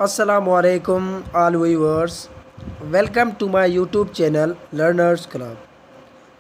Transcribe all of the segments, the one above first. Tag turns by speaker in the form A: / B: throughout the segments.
A: Assalamualaikum all viewers. Welcome to my YouTube channel Learners Club.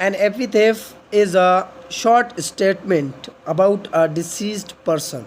A: An epitaph is a short statement about a deceased person.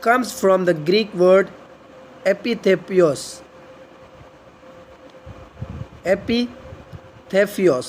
A: comes from the Greek word epithephios. Epithephios,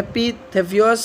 A: epithephios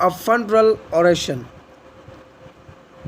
A: a funeral oration,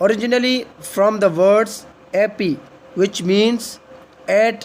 A: Originally from the words epi which means at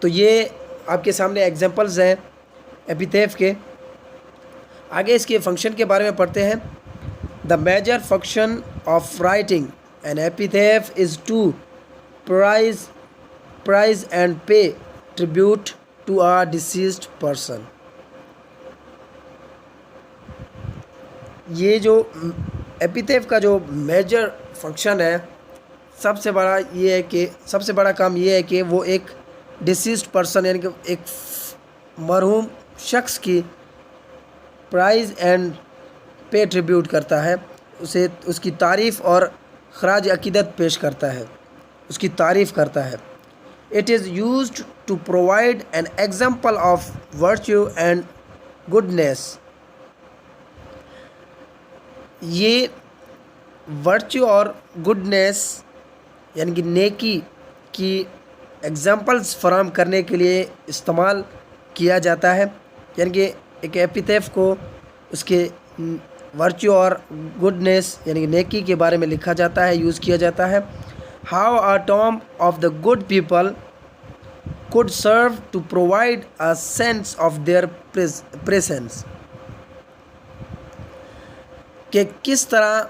A: تو یہ آپ کے سامنے examples ہیں ایپیتھیف کے. آگے اس کے function کے بارے میں پڑھتے ہیں. The major function of writing an epitaph is to praise and pay tribute to a deceased person. یہ جو ایپیتھیف کا جو میجر فنکشن ہے، سب سے بڑا کام یہ ہے کہ وہ ایک ڈیسیزڈ پرسن یعنی کہ ایک مرحوم شخص کی پرائز اینڈ پے ٹریبیوٹ کرتا ہے، اسے اس کی تعریف اور خراج عقیدت پیش کرتا ہے، اس کی تعریف کرتا ہے. It is used to provide an example of virtue and goodness. یہ ورچیو اور گڈنیس یعنی کہ نیکی کی ایگزامپلز فراہم کرنے کے لیے استعمال کیا جاتا ہے. یعنی کہ ایک ایپیتھیف کو اس کے ورچیو اور گڈنیس یعنی کہ نیکی کے بارے میں لکھا جاتا ہے، یوز کیا جاتا ہے. How a tom of the good people could serve to provide a sense of their presence. کہ کس طرح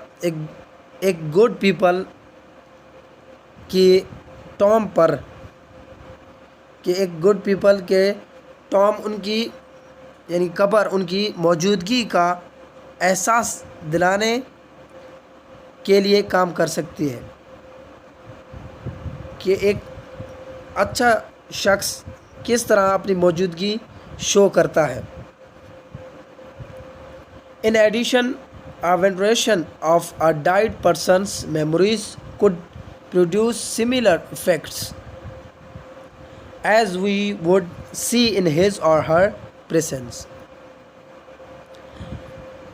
A: ایک گڈ پیپل کی ٹام پر ان کی یعنی قبر ان کی موجودگی کا احساس دلانے کے لیے کام کر سکتی ہے، کہ ایک اچھا شخص کس طرح اپنی موجودگی شو کرتا ہے. In addition, a veneration of a died person's memories could produce similar effects as we would see in his or her presence.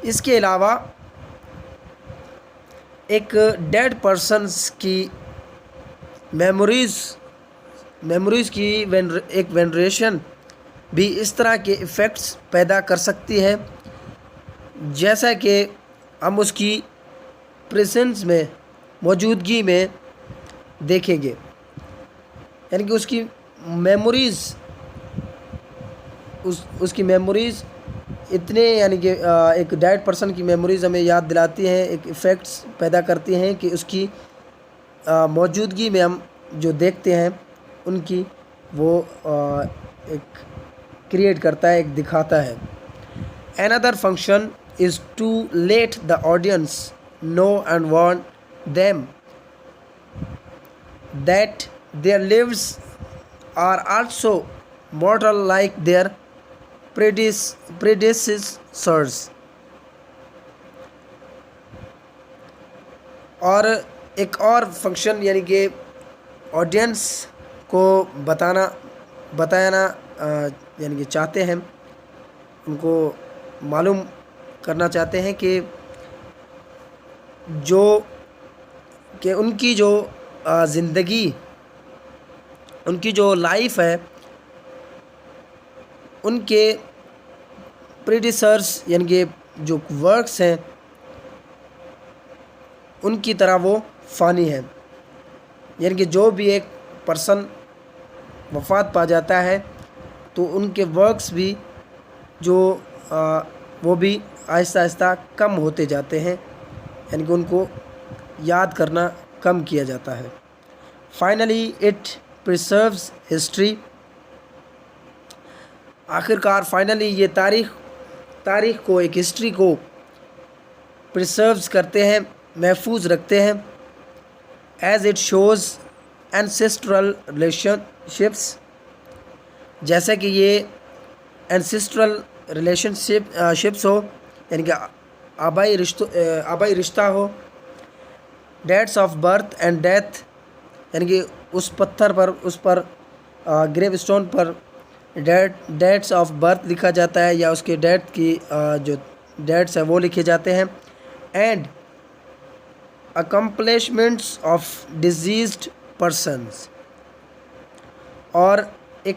A: اس کے علاوہ ایک ڈیڈ پرسنس کی میموریز کی ایک وینریشن بھی اس طرح کے ایفیکٹس پیدا کر سکتی ہے جیسا کہ ہم اس کی پریزنس میں موجودگی میں دیکھیں گے. یعنی کہ اس کی میموریز اتنے یعنی کہ ایک ڈیڈ پرسن کی میموریز ہمیں یاد دلاتی ہیں، ایک ایفیکٹس پیدا کرتی ہیں کہ اس کی موجودگی میں ہم جو دیکھتے ہیں ان کی وہ ایک کریٹ کرتا ہے، ایک دکھاتا ہے. Another function is to let the audience know and warn them that their lives are also mortal like their predecessors. اور ایک اور فنکشن یعنی کہ آڈینس کو بتانا یعنی کہ چاہتے ہیں، ان کو معلوم کرنا چاہتے ہیں کہ ان کی جو زندگی، ان کی جو لائف ہے، ان کے پریڈیسرز یعنی کہ جو ورکس ہیں ان کی طرح وہ فانی ہیں. یعنی کہ جو بھی ایک پرسن وفات پا جاتا ہے تو ان کے ورکس بھی وہ بھی آہستہ آہستہ کم ہوتے جاتے ہیں، یعنی کہ ان کو یاد کرنا کم کیا جاتا ہے. Finally it preserves history. آخرکار فائنلی یہ تاریخ کو، ایک ہسٹری کو پرزروز کرتے ہیں، محفوظ رکھتے ہیں. As it shows ancestral relationships. جیسا کہ یہ اینسیسٹرل ریلیشن شپس ہو یعنی کہ آبائی رشتہ ہو. Dates of birth and death یعنی کہ اس پتھر پر، اس پر گریو اسٹون پر ڈیٹس آف برتھ لکھا جاتا ہے یا اس کے ڈیتھ کی جو ڈیٹس ہیں وہ لکھے جاتے ہیں. And accomplishments of deceased persons. اور ایک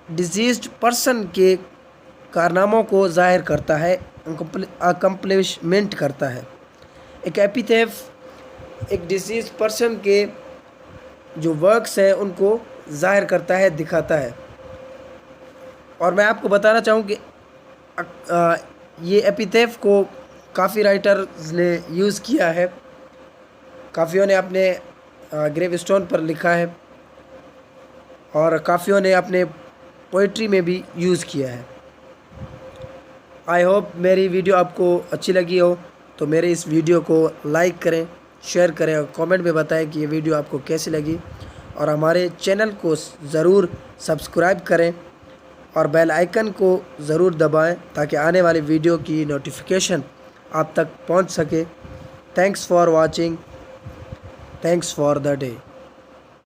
A: ڈیزیزڈ پرسن کے کارناموں کو ظاہر کرتا ہے، اکمپلشمنٹ کرتا ہے. ایک ایپیتھیف ایک ڈیزیز پرسن کے جو ورکس ہیں ان کو ظاہر کرتا ہے، دکھاتا ہے. اور میں آپ کو بتانا چاہوں کہ یہ ایپیتھیف کو کافی رائٹرز نے یوز کیا ہے، کافیوں نے اپنے گریو اسٹون پر لکھا ہے اور کافیوں نے اپنے پوئٹری میں بھی یوز کیا ہے۔ آئی ہوپ میری ویڈیو آپ کو اچھی لگی ہو، تو میرے اس ویڈیو کو لائک کریں، شیئر کریں اور کامنٹ میں بتائیں کہ یہ ویڈیو آپ کو کیسی لگی، اور ہمارے چینل کو ضرور سبسکرائب کریں اور بیل آئیکن کو ضرور دبائیں تاکہ آنے والی ویڈیو کی نوٹیفیکیشن آپ تک پہنچ سکے۔ Thanks for watching, thanks for the day.